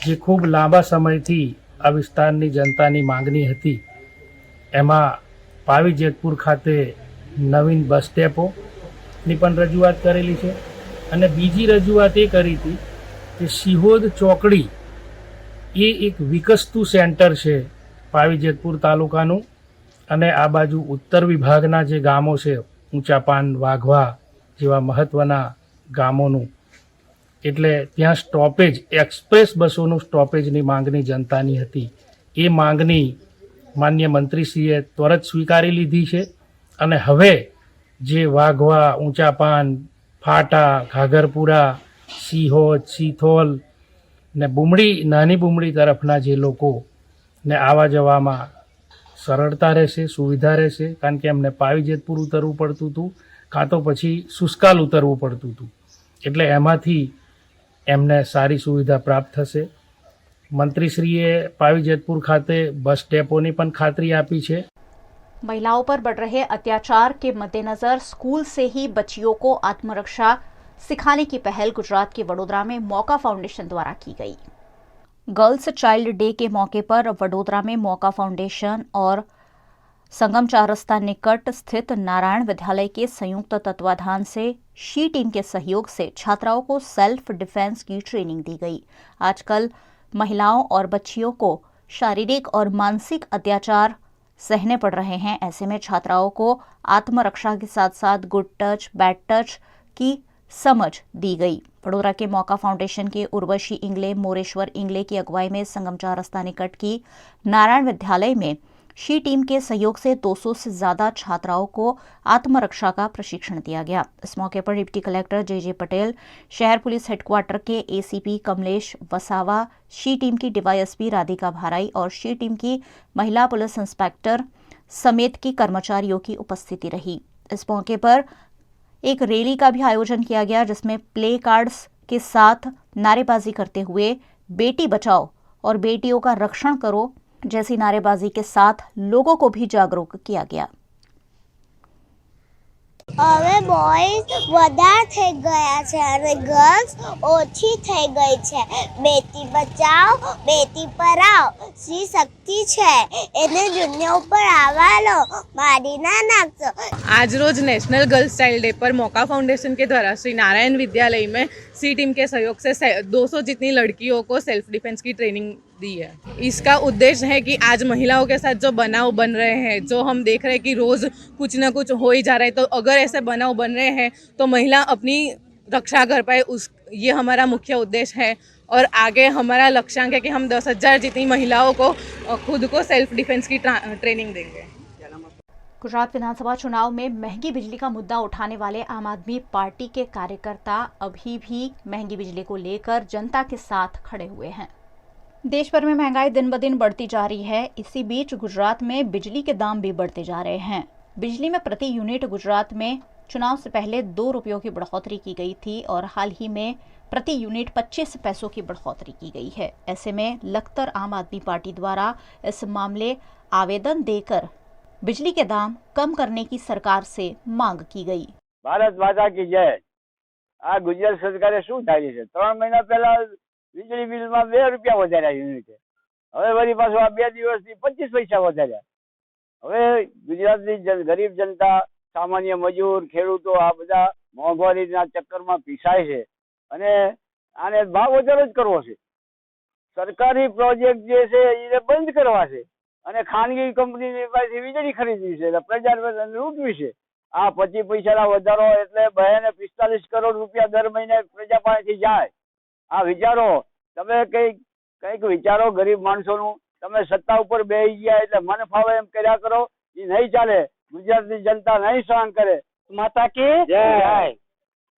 જે ખૂબ લાંબા સમયથી આ વિસ્તારની જનતાની માંગણી હતી. એમાં પાવીજેતપુર ખાતે નવીન બસ ડેપોની પણ રજૂઆત કરેલી છે અને બીજી રજૂઆત એ કરી હતી કે શિહોદ ચોકડી એ એક વિકસતું સેન્ટર છે પાવીજેતપુર તાલુકાનું અને આ બાજુ ઉત્તર વિભાગના જે ગામો છે ઊંચાપાન, વાઘવા જેવા મહત્ત્વના ગામોનું, એટલે ત્યાં સ્ટોપેજ એક્સપ્રેસ બસોનું સ્ટોપેજની માંગણી જનતાની હતી. એ માંગણી માન્ય મંત્રીશ્રીએ ત્વરત સ્વીકારી લીધી છે અને હવે જે વાઘવા, ઊંચાપાન, ફાટા, ઘાઘરપુરા, સિહોદ, સિથોલ ને બુમડી, નાની બુમડી તરફના જે લોકો ને આવવા જવામાં સરળતા રહેશે, સુવિધા રહેશે, કારણ કે એમને પાવીજેતપુર ઉતરવું પડતું હતું કાં તો પછી સુસ્કાલ ઉતરવું પડતું હતું. એટલે એમાંથી એમને સારી સુવિધા પ્રાપ્ત થશે. મંત્રીશ્રીએ પાવી જેતપુર ખાતે બસ ડેપોની પણ ખાતરી આપી છે. महिलाओं पर बढ़ रहे अत्याचार के मद्देनजर स्कूल से ही बच्चियों को आत्मरक्षा सिखाने की पहल गुजरात के वडोदरा में मौका फाउंडेशन द्वारा की गई. गर्ल्स चाइल्ड डे के मौके पर वडोदरा में मौका फाउंडेशन और संगम चार रास्ता निकट स्थित नारायण विद्यालय के संयुक्त तत्वाधान से शी टीम के सहयोग से छात्राओं को सेल्फ डिफेंस की ट्रेनिंग दी गई. आजकल महिलाओं और बच्चियों को शारीरिक और मानसिक अत्याचार सहने पड़ रहे हैं. ऐसे में छात्राओं को आत्मरक्षा के साथ साथ गुड टच, बैड टच की समझ दी गई. वडोदरा के मौका फाउंडेशन के उर्वशी इंगले, मोरेश्वर इंगले की अगुवाई में संगम चार रास्ता निकट की नारायण विद्यालय में शी टीम के सहयोग से 200 से ज्यादा छात्राओं को आत्मरक्षा का प्रशिक्षण दिया गया. इस मौके पर डिप्टी कलेक्टर जे पटेल, शहर पुलिस हेडक्वार्टर के ACP Kamlesh Vasava, she team की डीवाईएसपी राधिका भाराई और शी टीम की महिला पुलिस इंस्पेक्टर समेत की कर्मचारियों की उपस्थिति रही. इस मौके पर एक रैली का भी आयोजन किया गया जिसमें प्ले कार्ड्स के साथ नारेबाजी करते हुए बेटी बचाओ और बेटियों का रक्षण करो जैसी नारेबाजी के साथ लोगों को भी जागरूक किया गया. હવે બોયઝ વધારે થઈ ગયા છે અને ગર્લ્સ ઓછી થઈ ગઈ છે. બેટી બચાવો બેટી પઢાઓ શ્રી શક્તિ છે એને દુનિયા ઉપર આવવા લો, મારી ના નાખશો. आज रोज नेशनल गर्ल्स चाइल्ड डे पर मौका फाउंडेशन के द्वारा श्री नारायण विद्यालय में सी टीम के सहयोग से 200 जितनी लड़कियों को सेल्फ डिफेंस की ट्रेनिंग दी है. इसका उद्देश्य है कि आज महिलाओं के साथ जो बनाव बन रहे हैं, जो हम देख रहे हैं कि रोज़ कुछ ना कुछ हो ही जा रहा है, तो अगर ऐसे बनाव बन रहे हैं तो महिला अपनी रक्षा कर पाए, उस ये हमारा मुख्य उद्देश्य है. और आगे हमारा लक्ष्यांक है कि हम 10,000 जितनी महिलाओं को खुद को सेल्फ डिफेंस की ट्रेनिंग देंगे. गुजरात विधानसभा चुनाव में महंगी बिजली का मुद्दा उठाने वाले आम आदमी पार्टी के कार्यकर्ता अभी भी महंगी बिजली को लेकर जनता के साथ खड़े हुए हैं. देश भर में महंगाई दिन ब दिन बढ़ती जा रही है. इसी बीच गुजरात में बिजली के दाम भी बढ़ते जा रहे हैं. बिजली में प्रति यूनिट गुजरात में चुनाव से पहले 2 रुपयों की बढ़ोतरी की गई थी और हाल ही में प्रति यूनिट 25 पैसों की बढ़ोतरी की गई है. ऐसे में लखतर आम आदमी पार्टी द्वारा इस मामले आवेदन देकर बिजली के दाम कम करने की सरकार से मांग की गई. भारत माता की जय. आ गुजरात सरकारे શું ધાર્યું છે? 3 મહિના પહેલા વીજળી બિલમાં 2 રૂપિયા વધાર્યા યુનિટે. હવે વળી પાછું આ 2 દિવસથી 25 પૈસા વધાર્યા. હવે ગુજરાતની ગરીબ જનતા, સામાન્ય મજૂર, ખેડૂતો આ બધા મોંઘવારીના ચક્કરમાં પીસાય છે અને આને ભાવ વધારો જ કરવો છે. સરકારી પ્રોજેક્ટ જે છે એને બંધ કરવા છે અને ખાનગી કંપનીની પાસેથી વીજળી ખરીદવી છે એટલે પ્રજાને લૂંટવી છે. આ 25 પૈસાના વધારો એટલે 45 કરોડ રૂપિયા દર મહિને પ્રજા પાસેથી જાય. આ વિચારો, તમે કંઈક વિચારો ગરીબ માણસોનું. તમે સત્તા ઉપર બેસી ગયા એટલે મન ફાવે એમ કર્યા કરો, એ નહીં ચાલે. ગુજરાતની જનતા નહીં સહન કરે. માતા की जय.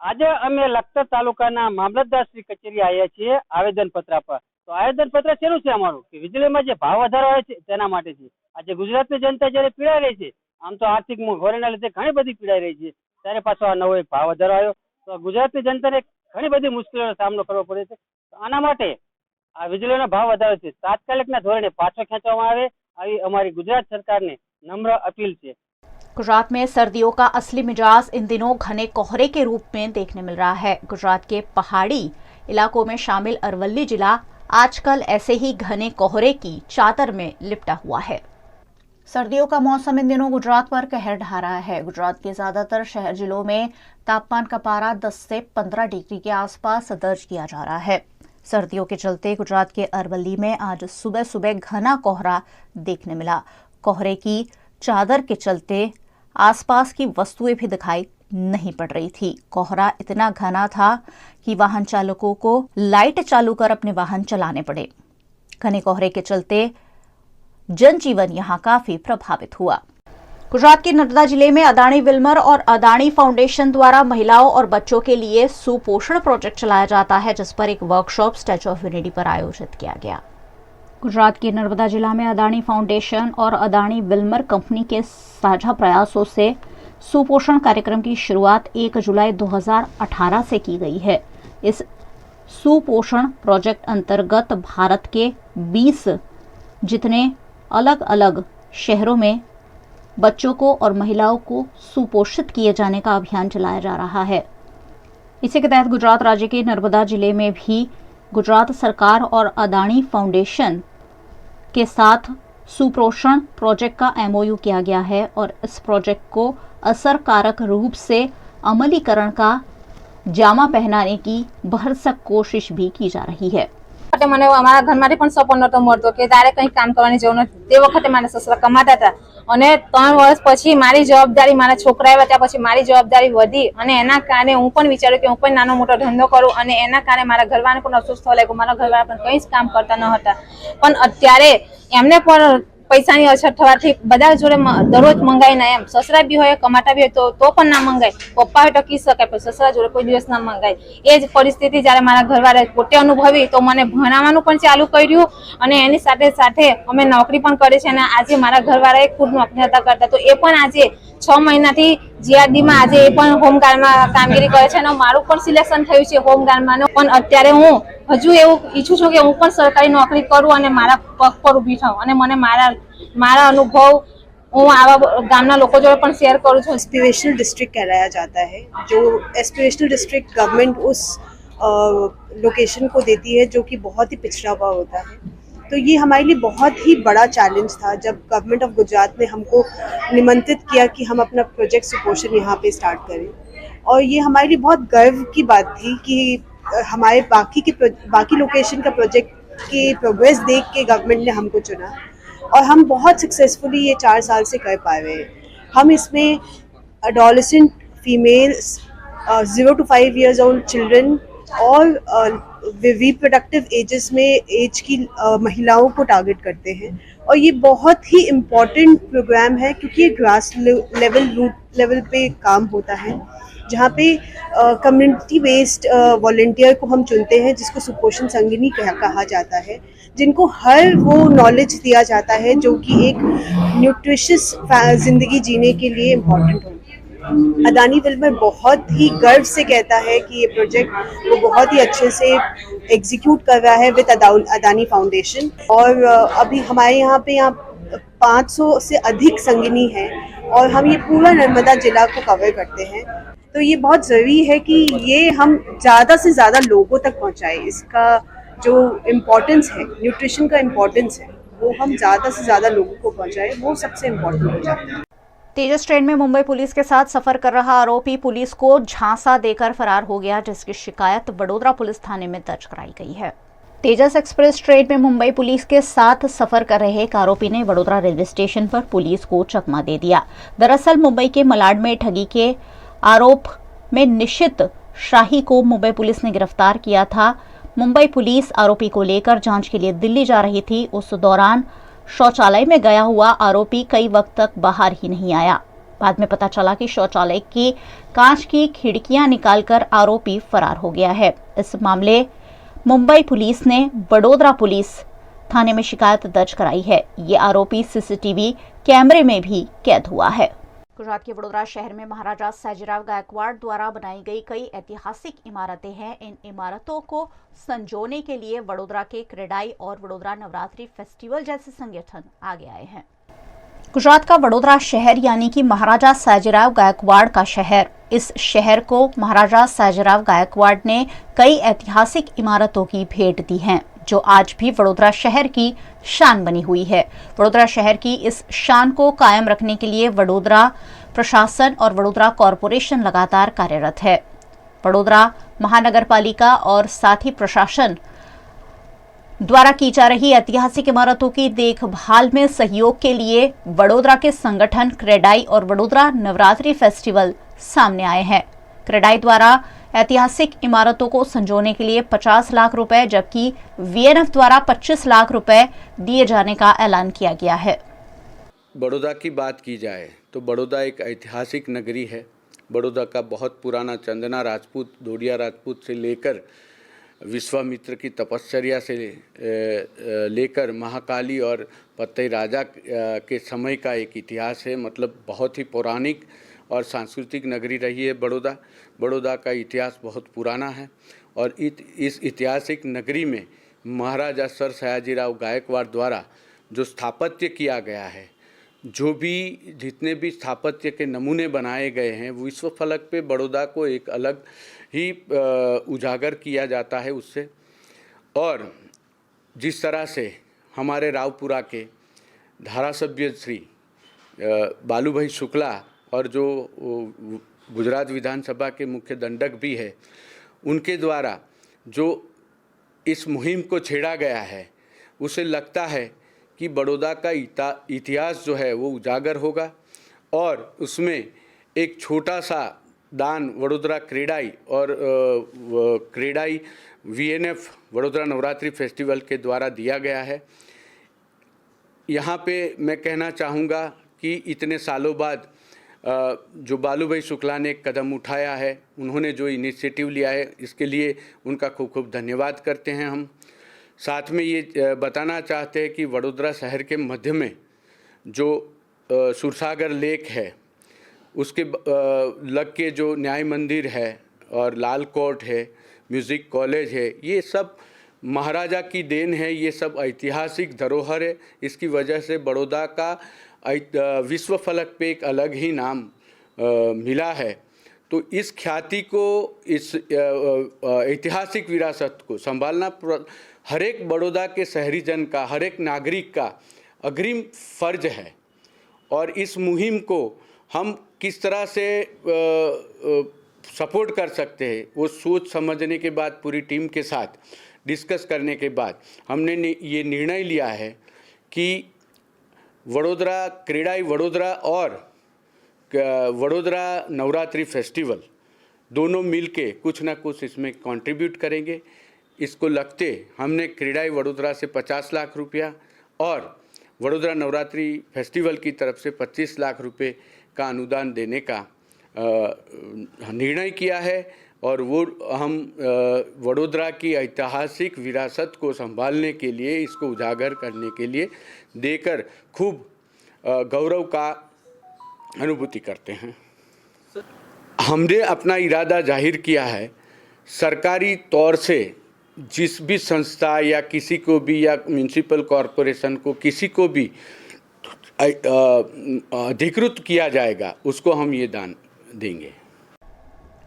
આજે અમે લખતર તાલુકાના મામલતદારશ્રી કચેરી આવ્યા છીએ આવેદન પત્ર આપવા. તો આવેદન પત્ર શેનું છે અમારું કે વીજળીમાં જે ભાવ વધારો આવે છે તેના માટે છે. આજે ગુજરાતની જનતા જ્યારે પીડાઈ રહી છે, આમ તો આર્થિક મોંઘવારીના લીધે ઘણી બધી પીડાઈ રહી છે, ત્યારે પાછો આ નવો એક ભાવ વધારો આવ્યો તો ગુજરાતની જનતાને ઘણી બધી મુશ્કેલીઓનો સામનો કરવો પડે છે. આના માટે આ વીજળીનો ભાવ વધારો છે તાત્કાલિકના ધોરણે પાછો ખેંચવામાં આવે આવી અમારી गुजरात सरकारने नम्र अपील છે. गुजरात में सर्दियों का असली मिजाज इन दिनों घने कोहरे के रूप में देखने मिल रहा है. गुजरात के पहाड़ी इलाकों में शामिल अरवली जिला आजकल ऐसे ही घने कोहरे की चादर में लिपटा हुआ है. सर्दियों का मौसम इन दिनों गुजरात पर कहर ढा रहा है. गुजरात के ज्यादातर शहर जिलों में तापमान का पारा 10 से 15 डिग्री के आसपास दर्ज किया जा रहा है. सर्दियों के चलते गुजरात के अरवली में आज सुबह सुबह घना कोहरा देखने मिला. कोहरे की चादर के चलते आसपास की वस्तुएं भी दिखाई नहीं पड़ रही थी. कोहरा इतना घना था कि वाहन चालकों को लाइट चालू कर अपने वाहन चलाने पड़े. घने कोहरे के चलते जनजीवन यहाँ काफी प्रभावित हुआ. गुजरात के नर्मदा जिले में अदानी विल्मर और अदानी फाउंडेशन द्वारा महिलाओं और बच्चों के लिए सुपोषण प्रोजेक्ट चलाया जाता है, जिस पर एक वर्कशॉप स्टैच्यू ऑफ यूनिटी पर आयोजित किया गया. गुजरात के नर्मदा जिला में अदानी फाउंडेशन और अदानी विल्मर कंपनी के साझा प्रयासों से सुपोषण कार्यक्रम की शुरुआत 1 जुलाई 2018 से की गई है। इस सुपोषण प्रोजेक्ट अंतर्गत भारत के 20 जितने अलग अलग शहरों में बच्चों को और महिलाओं को सुपोषित किए जाने का अभियान चलाया जा रहा है। इसी के तहत गुजरात राज्य के नर्मदा जिले में भी गुजरात सरकार और अदानी फाउंडेशन के साथ सुपोषण प्रोजेक्ट का MOU किया गया है और इस प्रोजेक्ट को असरकारक रूप से अमलीकरण का जामा पहनाने की भरसक कोशिश भी की जा रही है। મને અમારા ઘરમાંથી પણ સપોર્ટ નતો મળતો કે તારે કંઈ કામ કરવાની જરૂર નથી। તે વખતે મારા સસરા કમાતા હતા અને 3 વર્ષ પછી મારી જવાબદારી મારા છોકરા આવ્યા ત્યાં પછી મારી જવાબદારી વધી અને એના કારણે હું પણ વિચાર્યું કે હું પણ નાનો મોટો ધંધો કરું અને એના કારણે મારા ઘરવાળાને પણ અફસોસ થવા લાગ્યો। મારા ઘરવાળા પણ કંઈ જ કામ કરતા ન હતા પણ અત્યારે એમને પણ પૈસાની અછત થવાથી બધા જોડે દરરોજ મંગાઈને એમ સસરા બી હોય કમાતા બી હોય તો પણ ના મંગાય, પપ્પા હોય ટકી શકાય પણ સસરા જોડે કોઈ દિવસ ના મંગાય। એ જ પરિસ્થિતિ જ્યારે મારા ઘરવાળાએ પોતે અનુભવી તો મને ભણાવવાનું પણ ચાલુ કર્યું અને એની સાથે સાથે અમે નોકરી પણ કરી છે અને આજે મારા ઘરવાળાએ ખુદ નોકરી હતા કરતા તો એ પણ આજે 6 મહિનાથી GRD માં આજે એ પણ હોમગાર્ડમાં કામગીરી કરે છે અને મારું પણ સિલેક્શન થયું છે હોમગાર્ડમાં। પણ અત્યારે હું હજુ એવું ઈચ્છું છું કે હું પણ સરકારી નોકરી કરું અને મારા પગ પર ઊભી થાઉં અને મને મારા अनुभव હું આવા ગામના લોકો જોડે પણ શેર કરું છું। एस्पिरेशनल डिस्ट्रिक्ट कहलाया जाता है। जो एस्पिरेशनल डिस्ट्रिक्ट गवर्नमेंट उस लोकेशन को देती है जो कि बहुत ही पिछड़ा हुआ होता है। तो ये हमारे लिए बहुत ही बड़ा चैलेंज था जब गवर्नमेंट ऑफ गुजरात ने हमको निमंत्रित किया कि हम अपना प्रोजेक्ट सुपोषण यहाँ पे स्टार्ट करें और ये हमारे लिए बहुत गर्व की बात थी कि हमारे बाकी लोकेशन का प्रोजेक्ट की प्रोग्रेस देख के गवर्नमेंट ने हमको चुना और हम बहुत सक्सेसफुली ये 4 साल से कर पा रहे हैं। हम इसमें adolescent females 0 to 5 years old children और रिप्रोडक्टिव एजेस में एज की महिलाओं को टारगेट करते हैं और ये बहुत ही इम्पॉर्टेंट प्रोग्राम है क्योंकि ये ग्रास लेवल रूट लेवल पे काम होता है जहाँ पे कम्युनिटी बेस्ड वॉलंटियर को हम चुनते हैं जिसको सुपोषण संगिनी कहा जाता है, जिनको हर वो नॉलेज दिया जाता है जो कि एक न्यूट्रिशियस ज़िंदगी जीने के लिए इम्पॉर्टेंट हो। अदानी विल्मर बहुत ही गर्व से कहता है कि ये प्रोजेक्ट वो बहुत ही अच्छे से एग्जीक्यूट कर रहा है विद अदानी फाउंडेशन और अभी हमारे यहाँ पे 500 से अधिक संगिनी है और हम ये पूरा नर्मदा जिला को कवर करते हैं। तो ये बहुत ज़रूरी है कि ये हम ज़्यादा से ज़्यादा लोगों तक पहुँचाएं। इसका जो इम्पोर्टेंस है, न्यूट्रिशन का इम्पोर्टेंस है, वो हम ज़्यादा से ज़्यादा लोगों को पहुँचाएं, वो सबसे इम्पोर्टेंट हो जाता है। तेजस ट्रेन में मुंबई पुलिस के साथ सफर कर रहा आरोपी पुलिस को झांसा देकर फरार हो गया, जिसकी शिकायत वडोदरा पुलिस थाने में दर्ज कराई गई है। तेजस एक्सप्रेस ट्रेन में मुंबई पुलिस के साथ सफर कर रहे एक आरोपी ने वडोदरा रेलवे स्टेशन पर पुलिस को चकमा दे दिया। दरअसल मुंबई के मलाड में ठगी के आरोप में निशित शाही को मुंबई पुलिस ने गिरफ्तार किया था। मुंबई पुलिस आरोपी को लेकर जांच के लिए दिल्ली जा रही थी। उस दौरान शौचालय में गया हुआ आरोपी कई वक्त तक बाहर ही नहीं आया। बाद में पता चला कि शौचालय की कांच की खिड़कियां निकालकर आरोपी फरार हो गया है। इस मामले मुंबई पुलिस ने वडोदरा पुलिस थाने में शिकायत दर्ज कराई है। ये आरोपी सीसीटीवी कैमरे में भी कैद हुआ है। गुजरात के वडोदरा शहर में महाराजा सयाजीराव गायकवाड़ द्वारा बनाई गई कई ऐतिहासिक इमारतें हैं। इन इमारतों को संजोने के लिए वडोदरा के क्रेडाई और वडोदरा नवरात्रि फेस्टिवल जैसे संगठन आगे आए हैं। गुजरात का वडोदरा शहर यानी कि महाराजा सयाजीराव गायकवाड़ का शहर, इस शहर को महाराजा सयाजीराव गायकवाड़ ने कई ऐतिहासिक इमारतों की भेंट दी है, जो आज भी वडोदरा शहर की शान बनी हुई है। वडोदरा शहर की इस शान को कायम रखने के लिए वडोदरा प्रशासन और वडोदरा कॉरपोरेशन लगातार कार्यरत है। वडोदरा महानगर पालिका और साथ ही प्रशासन द्वारा की जा रही ऐतिहासिक इमारतों की देखभाल में सहयोग के लिए वडोदरा के संगठन क्रेडाई और वडोदरा नवरात्रि फेस्टिवल सामने आए हैं। क्रेडाई द्वारा ऐतिहासिक इमारतों को संजोने के लिए 50 लाख रुपए जबकि वीएनएफ द्वारा 25 लाख रुपए दिए जाने का ऐलान किया गया है। बड़ौदा की बात की जाए तो बड़ौदा एक ऐतिहासिक नगरी है। बड़ौदा का बहुत पुराना चंदना राजपूत, डोडिया राजपूत से लेकर विश्वामित्र की तपश्चर्या से लेकर महाकाली और पत्तई राजा के समय का एक इतिहास है। मतलब बहुत ही पौराणिक और सांस्कृतिक नगरी रही है बड़ौदा। बड़ौदा का इतिहास बहुत पुराना है और इस ऐतिहासिक नगरी में महाराजा सर सयाजीराव गायकवाड़ द्वारा जो स्थापत्य किया गया है, जो भी जितने भी स्थापत्य के नमूने बनाए गए हैं, विश्व फलक पे बड़ौदा को एक अलग ही उजागर किया जाता है उससे। और जिस तरह से हमारे रावपुरा के धारासभ्य श्री बालू भाई शुक्ला और जो गुजरात विधानसभा के मुख्य दंडक भी है, उनके द्वारा जो इस मुहिम को छेड़ा गया है, उसे लगता है कि बड़ौदा का इतिहास जो है वो उजागर होगा और उसमें एक छोटा सा दान वडोदरा क्रेडाई और क्रेडाई VNF वडोदरा नवरात्रि फेस्टिवल के द्वारा दिया गया है। यहाँ पे मैं कहना चाहूँगा कि इतने सालों बाद जो बालू भाई शुक्ला ने कदम उठाया है, उन्होंने जो इनिशिएटिव लिया है, इसके लिए उनका खूब खूब धन्यवाद करते हैं हम। साथ में ये बताना चाहते हैं कि वडोदरा शहर के मध्य में जो सुरसागर लेक है, उसके लग के जो न्याय मंदिर है और लाल कोर्ट है, म्यूज़िक कॉलेज है, ये सब महाराजा की देन है, ये सब ऐतिहासिक धरोहर है। इसकी वजह से बड़ौदा का विश्व फलक पे एक अलग ही नाम मिला है। तो इस ख्याति को, इस ऐतिहासिक विरासत को संभालना हर एक बड़ौदा के शहरी जन का, हर एक नागरिक का अग्रिम फर्ज है। और इस मुहिम को हम किस तरह से सपोर्ट कर सकते हैं, वो सोच समझने के बाद, पूरी टीम के साथ डिस्कस करने के बाद हमने ये निर्णय लिया है कि वडोदरा क्रेडाई वडोदरा और वडोदरा नवरात्रि फेस्टिवल दोनों मिलके कुछ ना कुछ इसमें कंट्रीब्यूट करेंगे। इसको लगते हमने क्रेडाई वडोदरा से 50 लाख रुपया और वडोदरा नवरात्रि फेस्टिवल की तरफ से 25 लाख रुपए का अनुदान देने का निर्णय किया है। और वो हम वडोदरा की ऐतिहासिक विरासत को संभालने के लिए, इसको उजागर करने के लिए देकर खूब गौरव का अनुभूति करते हैं। हमने अपना इरादा जाहिर किया है, सरकारी तौर से जिस भी संस्था या किसी को भी, या म्यूनिसिपल कॉरपोरेशन को किसी को भी अधिकृत किया जाएगा, उसको हम ये दान देंगे।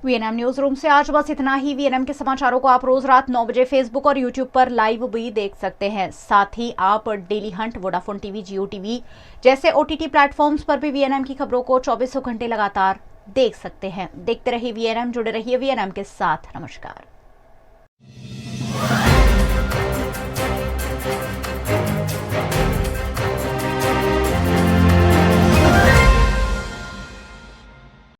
VNM न्यूज रूम से आज बस इतना ही। VNM के समाचारों को आप रोज रात 9 बजे फेसबुक और यूट्यूब पर लाइव भी देख सकते हैं। साथ ही आप डेली हंट, वोडाफोन टीवी, जियो टीवी जैसे OTT प्लेटफॉर्म्स पर भी VNM की खबरों को 24 घंटे लगातार देख सकते हैं। देखते रहिए VNM, जुड़े रहिए VNM के साथ। नमस्कार।